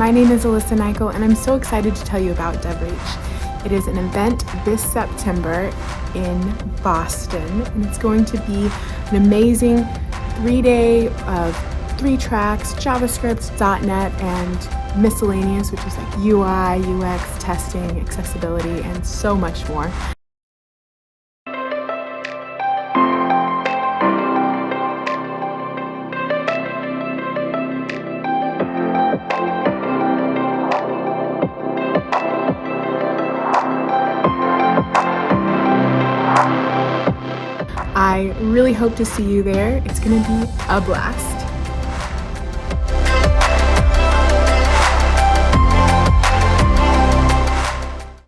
My name is Alyssa Nyko, and I'm so excited to tell you about DevReach. It is an event this September in Boston, and it's going to be an amazing 3-day of 3 tracks, JavaScript, .NET, and miscellaneous, which is like UI, UX, testing, accessibility, and so much more. I really hope to see you there. It's going to be a blast.